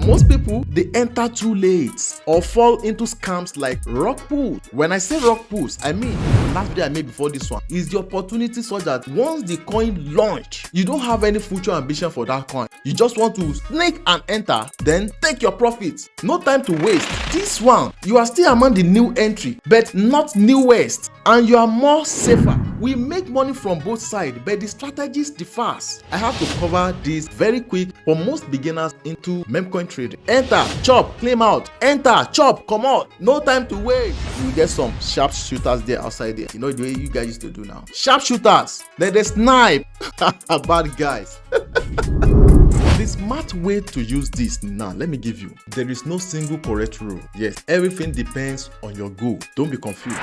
most people, they enter too late or fall into scams like rug pulls. When I say rug pulls, I mean last video I made before this one is the opportunity such that once the coin launch, you don't have any future ambition for that coin. You just want to sneak and enter, then take your profits. No time to waste. This one, you are still among the new entry, but not newest, and you are more safer. We make money from both sides, but the strategies differs. I have to cover this very quick for most beginners into memecoin trading. Enter, chop, claim out. Enter, chop, come out. No time to wait. You get some sharp shooters there outside there. You know the way you guys used to do now. Sharp shooters. Then they snipe. Bad guys. The smart way to use this now, let me give you. There is no single correct rule. Yes, everything depends on your goal. Don't be confused.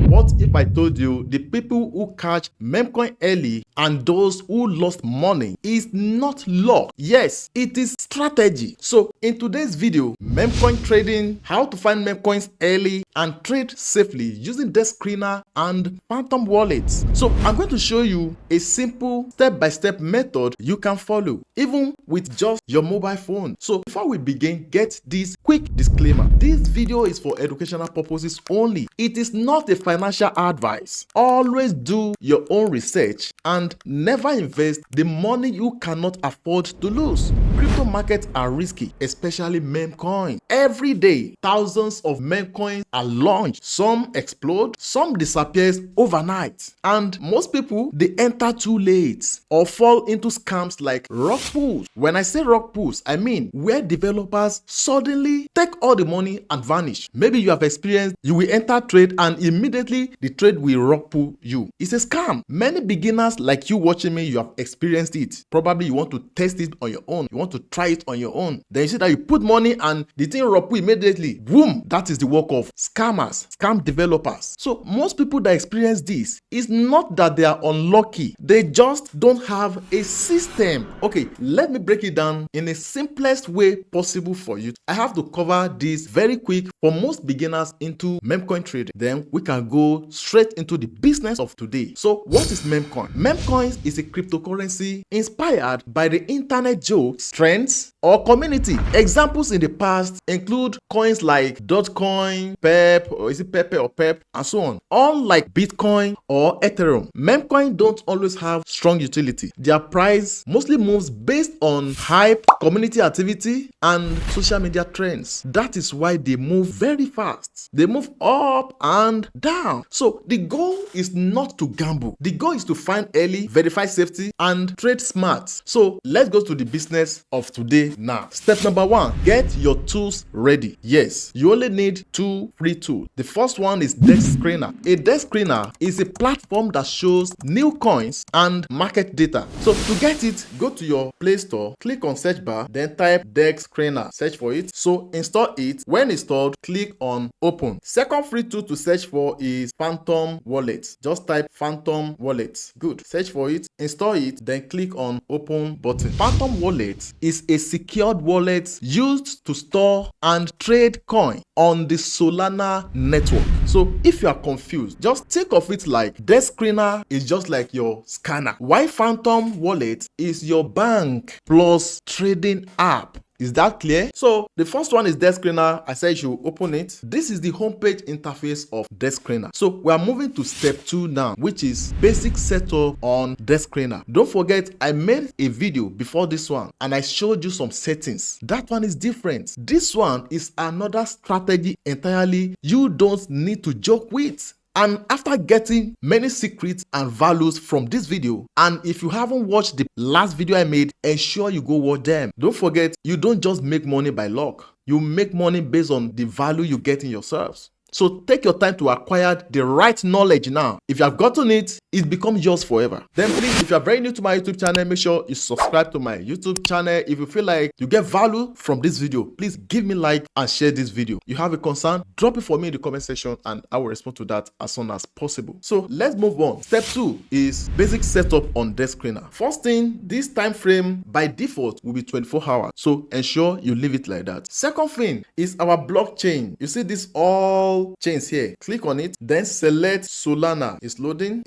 What if I told you the people who catch memecoin early and those who lost money is not luck? Yes, it is strategy. So in today's video, memecoin trading, how to find memecoins early and trade safely using DexScreener and Phantom Wallet. So I'm going to show you a simple step-by-step method you can follow, even with just your mobile phone. So before we begin, get this quick disclaimer. This video is for educational purposes only. It is not a financial advice. Always do your own research and never invest the money you cannot afford to lose. Crypto markets are risky, especially memecoin. Every day, thousands of memecoins are launched. Some explode, some disappears overnight. And most people, they enter too late or fall into scams like rug pulls. When I say rug pulls, I mean where developers suddenly take all the money and vanish. Maybe you have experienced, you will enter trade and immediately the trade will rug pull you. It's a scam. Many beginners like you watching me, you have experienced it. Probably you want to test it on your own. You want to try it on your own. Then you see that you put money and the thing rug pull immediately. Boom! That is the work of scammers, scam developers. So most people that experience this, is not that they are unlucky. They just don't have a system. Okay, let me break it down in the simplest way possible for you. I have to cover this very quick for most beginners into memecoin trading. Then we can go straight into the business of today. So what is memecoin? Memecoins is a cryptocurrency inspired by the internet jokes, trends, or community. Examples in the past include coins like Dogecoin, Pep, or is it Pepe or Pep, and so on. All like Bitcoin or Ethereum. Memecoin don't always have strong utility. Their price mostly moves based on hype, community activity, and social media trends. That is why they move very fast. They move up and down. So the goal is not to gamble. The goal is to find early, verify safety, and trade smart. So let's go to the business of today now. Step number 1, get your tools ready. Yes, you only need 2 free tools. The first one is DexScreener. A DexScreener is a platform that shows new coins and market data. So to get it, go to your Play Store, click on search bar, then type DexScreener, search for it. So install it. When installed, click on open. Second free tool to search for is Phantom Wallet. Just type Phantom Wallet. Good. Search for it, install it, then click on open button. Phantom Wallet is a secured wallet used to store and trade coin on the Solana network. So if you are confused, just think of it like DexScreener is just like your scanner, while Phantom Wallet is your bank plus trading app. Is that clear? So the first one is DexScreener. I said you open it. This is the homepage interface of DexScreener. So we are moving to step 2 now, which is basic setup on DexScreener. Don't forget, I made a video before this one and I showed you some settings. That one is different. This one is another strategy entirely you don't need to joke with. And after getting many secrets and values from this video, and if you haven't watched the last video I made, ensure you go watch them. Don't forget, you don't just make money by luck. You make money based on the value you get in yourselves. So take your time to acquire the right knowledge now. If you have gotten it, it becomes yours forever. Then please, if you are very new to my YouTube channel, make sure you subscribe to my YouTube channel. If you feel like you get value from this video, please give me a like and share this video. You have a concern, drop it for me in the comment section and I will respond to that as soon as possible. So let's move on. Step 2 is basic setup on DexScreener. First thing, this time frame by default will be 24 hours. So ensure you leave it like that. Second thing is our blockchain. You see this all all chains here. Click on it, then select Solana. It's loading,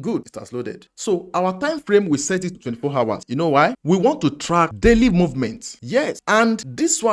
good, it has loaded. So our time frame, we set it to 24 hours. You know why? We want to track daily movement. Yes, and this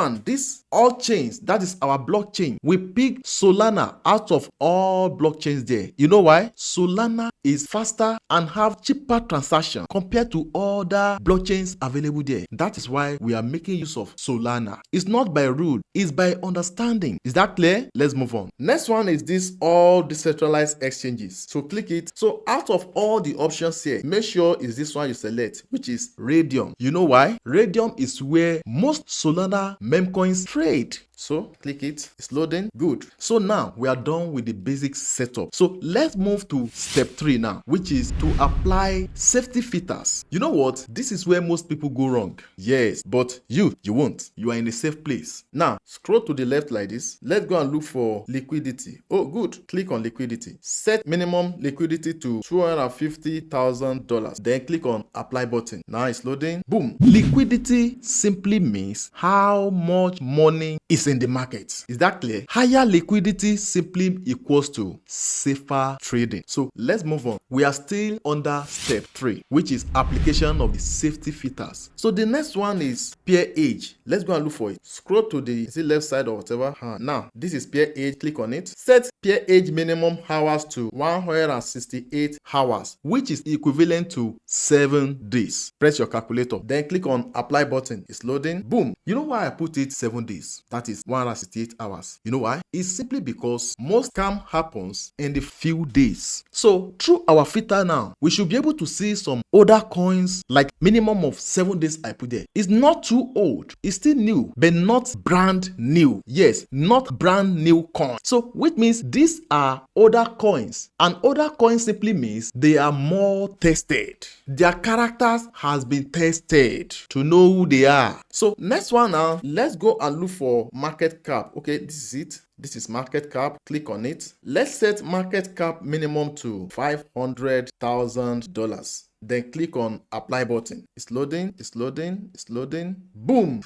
all chains, that is our blockchain. We pick Solana out of all blockchains there. You know why? Solana is faster and have cheaper transaction compared to other blockchains available there. That is why we are making use of Solana. It's not by rule, it's by understanding. Is that clear? Let's move on. Next one is this all decentralized exchanges. So click it. So out of all the options here, make sure it's this one you select, which is Radium. You know why? Radium is where most Solana memecoins trade. So click it, it's loading, good. So now we are done with the basic setup. So let's move to step 3 now, which is to apply safety filters. You know what? This is where most people go wrong. Yes, but you won't. You are in a safe place. Now scroll to the left like this. Let's go and look for liquidity. Oh, good. Click on liquidity. Set minimum liquidity to $250,000. Then click on apply button. Now it's loading. Boom. Liquidity simply means how much money is in the market. Is that clear? Higher liquidity simply equals to safer trading. So let's move on. We are still under step 3, which is application of the safety filters. So the next one is pair age. Let's go and look for it. Scroll to the left side or whatever. Now this is pair age. Click on it. Set pair age minimum hours to 168 hours, which is equivalent to 7 days. Press your calculator. Then click on apply button. It's loading. Boom. You know why I put it 7 days? That is 168 hours. You know why? It's simply because most scam happens in the few days. So through our filter now, we should be able to see some older coins like minimum of 7 days I put there. It's not too old. It's still new, but not brand new. Yes, not brand new coin. So which means these are older coins. And older coins simply means they are more tested. Their characters has been tested to know who they are. So next one now, let's go and look for market cap. Okay, this is it. This is market cap. Click on it. Let's set market cap minimum to $500,000. Then click on apply button. It's loading, it's loading, it's loading. Boom.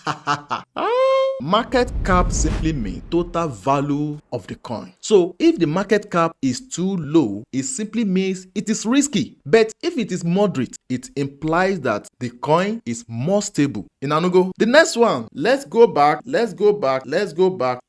Market cap simply means total value of the coin. So if the market cap is too low, it simply means it is risky. But if it is moderate, it implies that the coin is more stable. In Anugo. The next one, let's go back.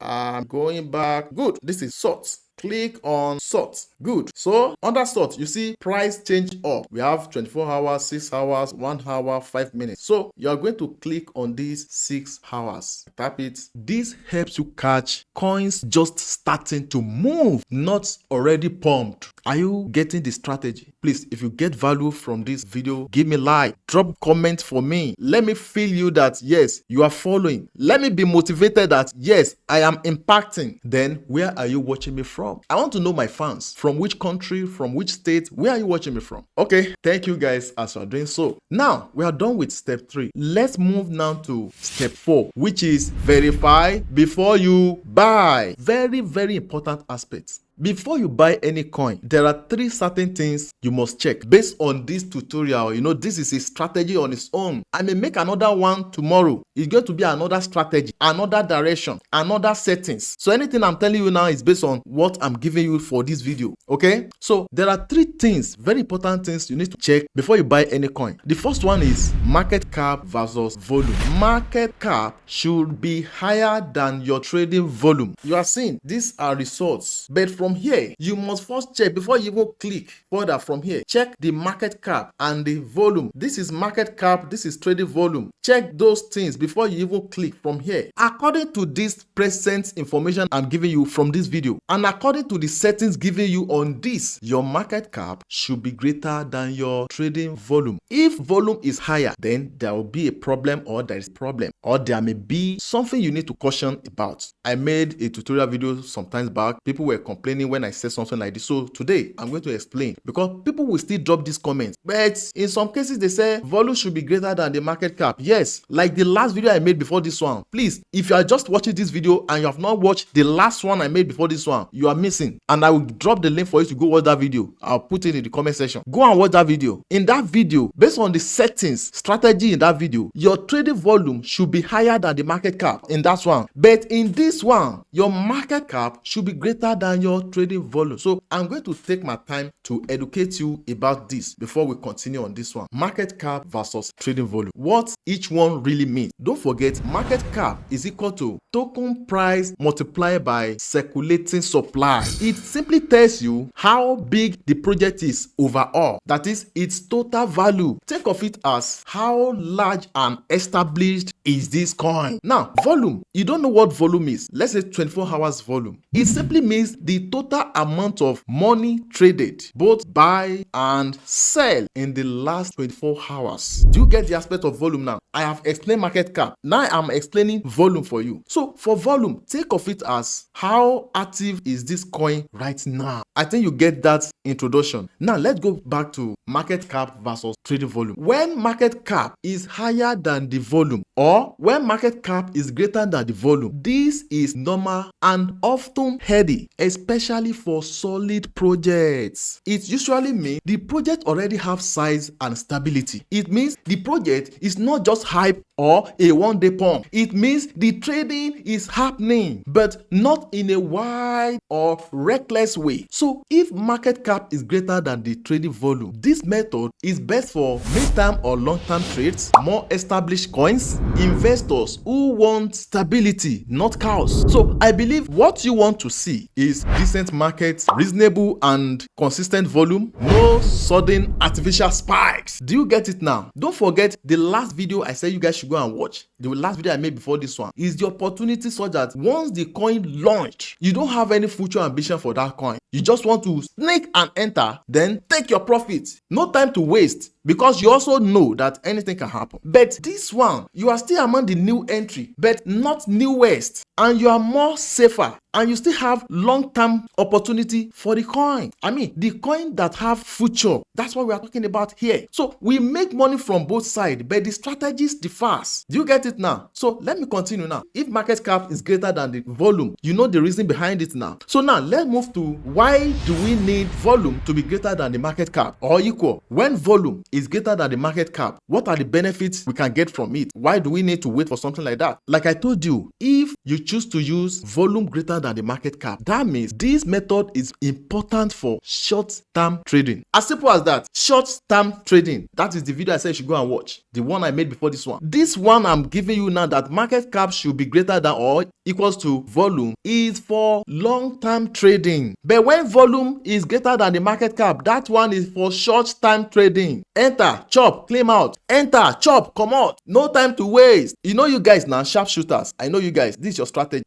I'm going back. Good. This is sorts. Click on sort. Good. So under sort, you see price change up. We have 24 hours, 6 hours, 1 hour, 5 minutes. So you are going to click on these 6 hours. Tap it. This helps you catch coins just starting to move, not already pumped. Are you getting the strategy? Please, if you get value from this video, give me a like, drop comment for me. Let me feel you that yes, you are following. Let me be motivated that yes, I am impacting. Then where are you watching me from? I want to know my fans. From which country, from which state, where are you watching me from? Okay, thank you guys as you are doing so. Now, we are done with step 3. Let's move now to step 4, which is verify before you buy. Very, very important aspects. Before you buy any coin, there are 3 certain things you must check. Based on this tutorial, you know, this is a strategy on its own. I may make another one tomorrow. It's going to be another strategy, another direction, another settings. So anything I'm telling you now is based on what I'm giving you for this video. Okay? So there are 3 things, very important things you need to check before you buy any coin. The first one is market cap versus volume. Market cap should be higher than your trading volume. You are seeing these are results, but from here, you must first check before you even click further from here. Check the market cap and the volume. This is market cap, this is trading volume. Check those things before you even click from here. According to this present information I'm giving you from this video, and according to the settings given you on this, your market cap should be greater than your trading volume. If volume is higher, then there will be a problem, or there is a problem, or there may be something you need to caution about. I made a tutorial video sometimes back. People were complaining explaining when I say something like this. So today I'm going to explain, because people will still drop these comments, but in some cases they say volume should be greater than the market cap. Yes, like the last video I made before this one. Please, if you are just watching this video and you have not watched the last one I made before this one, you are missing, and I will drop the link for you to go watch that video. I'll put it in the comment section. Go and watch that video. In that video, based on the settings strategy in that video, your trading volume should be higher than the market cap in that one, but in this one your market cap should be greater than your trading volume. So I'm going to take my time to educate you about this before we continue on this one. Market cap versus trading volume, what each one really means. Don't forget, market cap is equal to token price multiplied by circulating supply. It simply tells you how big the project is overall, that is its total value. Think of it as how large and established is this coin. Now, volume, you don't know what volume is. Let's say 24 hours volume. It simply means the total amount of money traded, both buy and sell, in the last 24 hours. Do you get the aspect of volume now? I have explained market cap. Now I'm explaining volume for you. So for volume, think of it as how active is this coin right now. I think you get that introduction. Now let's go back to market cap versus trading volume. When market cap is higher than the volume, or when market cap is greater than the volume, this is normal and often heady, especially for solid projects. It usually means the project already have size and stability. It means the project is not just hype or a one-day pump. It means the trading is happening, but not in a wide or reckless way. So if market cap is greater than the trading volume, this method is best for mid-term or long-term trades, more established coins, investors who want stability, not chaos. So I believe what you want to see is decent markets, reasonable and consistent volume, no sudden artificial spikes. Do you get it now? Don't forget, the last video I said you guys should go and watch, the last video I made before this one, is the opportunity so that once the coin launch, you don't have any future ambition for that coin. You just want to sneak and enter, then take your profit. No time to waste, because you also know that anything can happen. But this one, you are still among the new entry, but not newest, and you are more safer, and you still have long-term opportunity for the coin. I mean, the coin that have future. That's what we are talking about here. So we make money from both sides, but the strategies differs. Do you get it now? So let me continue now. If market cap is greater than the volume, you know the reason behind it now. So now let's move to why do we need volume to be greater than the market cap or equal? When volume is greater than the market cap, what are the benefits we can get from it? Why do we need to wait for something like that? Like I told you, if you choose to use volume greater than the market cap, that means this method is important for short-term trading. As simple as that. Short-term trading. That is the video I said you should go and watch. The one I made before this one. This one I'm giving you now, that market cap should be greater than or equals to volume, is for long-term trading. But when volume is greater than the market cap, that one is for short-term trading. Enter, chop, claim out. Enter, chop, come out. No time to waste. You know you guys now, sharpshooters. I know you guys. This is your strategy.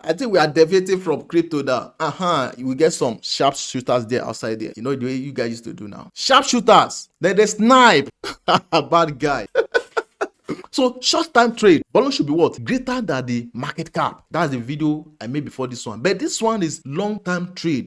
I think we are deviating from crypto now. You will get some sharpshooters there outside there. You know the way you guys used to do now. Sharpshooters. Then they snipe. Bad guy. So short-term trade, volume should be what? Greater than the market cap. That's the video I made before this one. But this one is long-term trade.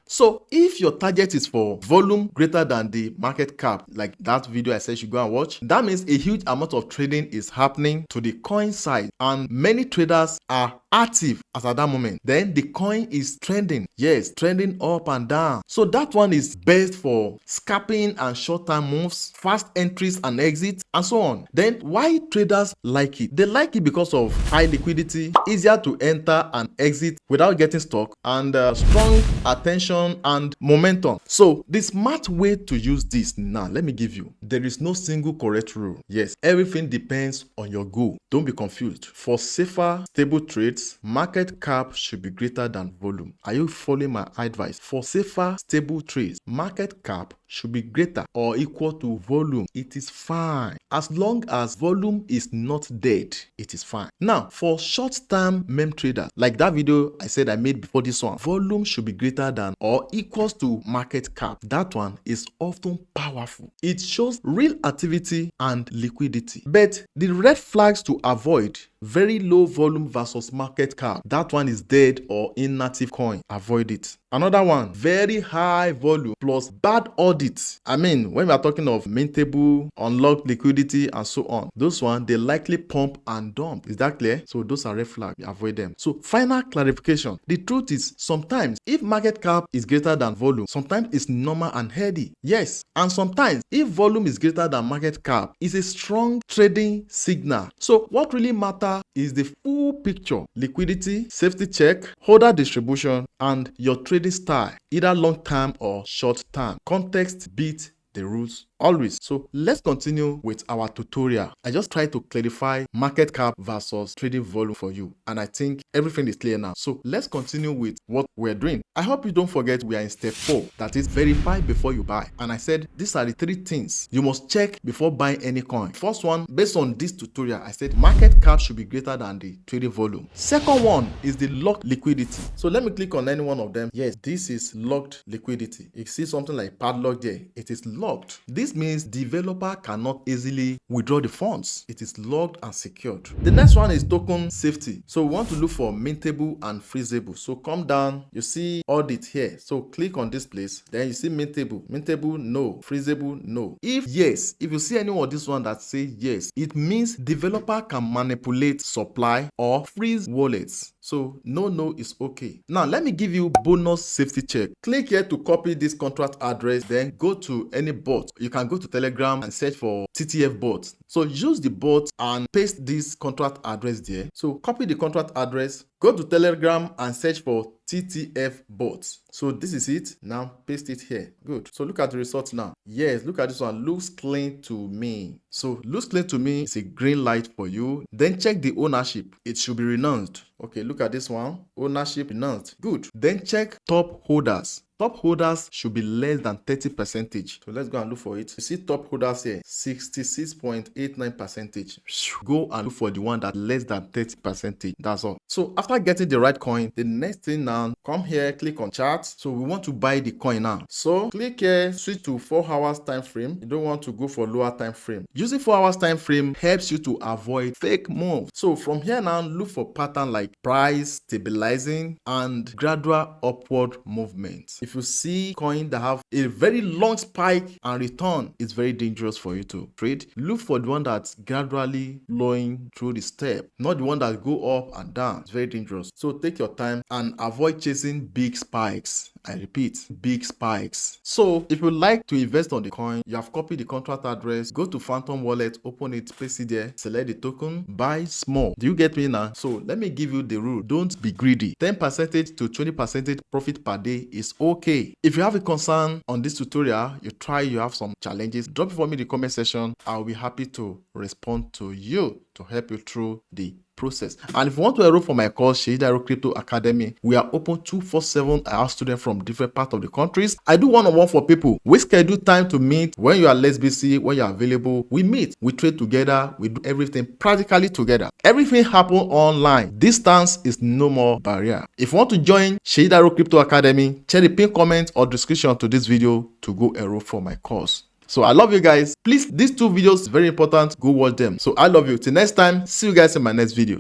So if your target is for volume greater than the market cap, like that video I said you should go and watch, that means a huge amount of trading is happening to the coin side, and many traders are active as at that moment. Then the coin is trending. Yes, trending up and down. So that one is best for scalping and short-term moves, fast entries and exits, and so on. Then why traders like it? They like it because of high liquidity, easier to enter and exit without getting stuck, and strong attention and momentum. So the smart way to use this now, let me give you. There is no single correct rule. Yes, everything depends on your goal. Don't be confused. For safer, stable trades, market cap should be greater than volume. Are you following my advice? For safer, stable trades, market cap should be greater or equal to volume. It is fine. As long as volume is not dead, it is fine. Now, for short-term meme traders, like that video I said I made before this one, volume should be greater than or equals to market cap. That one is often powerful. It shows real activity and liquidity. But the red flags to avoid: very low volume versus market cap. That one is dead or inactive coin. Avoid it. Another one, very high volume plus bad audit. I mean, when we are talking of mintable, unlocked liquidity, and so on, those one, they likely pump and dump. Is that clear? So those are red flags. Avoid them. So final clarification. The truth is, sometimes if market cap is greater than volume, sometimes it's normal and heady. Yes. And sometimes if volume is greater than market cap, it's a strong trading signal. So what really matters is the full picture: liquidity, safety check, holder distribution, and your trading style, either long term or short term. Context beats the rules always. So let's continue with our tutorial. I just try to clarify market cap versus trading volume for you, and I think everything is clear now. So let's continue with what we're doing. I hope you don't forget we are in step 4, that is verify before you buy. And I said these are the 3 things you must check before buying any coin. First one, based on this tutorial, I said market cap should be greater than the trading volume. Second one is the locked liquidity. So let me click on any one of them. Yes, this is locked liquidity. You see something like padlock there, it is locked. This means developer cannot easily withdraw the funds. It is locked and secured. The next one is token safety. So we want to look for mintable and freezable. So come down, you see audit here. So click on this place. Then you see mintable. Mintable, no. Freezable, no. If yes, if you see any of this one that says yes, it means developer can manipulate supply or freeze wallets. So no is okay. Now let me give you bonus safety check. Click here to copy this contract address, then go to any bot. You can go to Telegram and search for TTF bot. So use the bot and paste this contract address there. So copy the contract address, go to Telegram and search for TTF bots. So this is it. Now paste it here. Good. So look at the results now. Yes, look at this one. Looks clean to me. So looks clean to me is a green light for you. Then check the ownership. It should be renounced. Okay, look at this one. Ownership renounced. Good. Then check top holders. Top holders should be less than 30%. So let's go and look for it. You see top holders here, 66.89%. Go and look for the one that less than 30%. That's all. So after getting the right coin, the next thing now, come here, click on chart. So we want to buy the coin now. So click here, switch to 4 hours time frame. You don't want to go for lower time frame. Using 4 hours time frame helps you to avoid fake moves. So from here now, look for pattern like price stabilizing and gradual upward movement. If you see coin that have a very long spike and return, it's very dangerous for you to trade. Look for the one that's gradually flowing through the step, not the one that go up and down. It's very dangerous. So take your time and avoid chasing big spikes. I repeat, big spikes. So if you like to invest on the coin, you have copied the contract address, go to Phantom Wallet, open it, paste it there, select the token, buy small. Do you get me now? So let me give you the rule. Don't be greedy. 10% to 20% profit per day is okay. If you have a concern on this tutorial, you have some challenges, drop it for me in the comment section. I'll be happy to respond to you to help you through the process. And if you want to enroll for my course, Shehidaro Crypto Academy, we are open 247. I have students from different parts of the countries. I do one-on-one for people. We schedule time to meet. When you are less busy, when you are available, we meet. We trade together. We do everything practically together. Everything happens online. Distance is no more barrier. If you want to join Shehidaro Crypto Academy, check the pinned comment or description to this video to go enroll for my course. So I love you guys. Please, these 2 videos, very important. Go watch them. So I love you. Till next time, see you guys in my next video.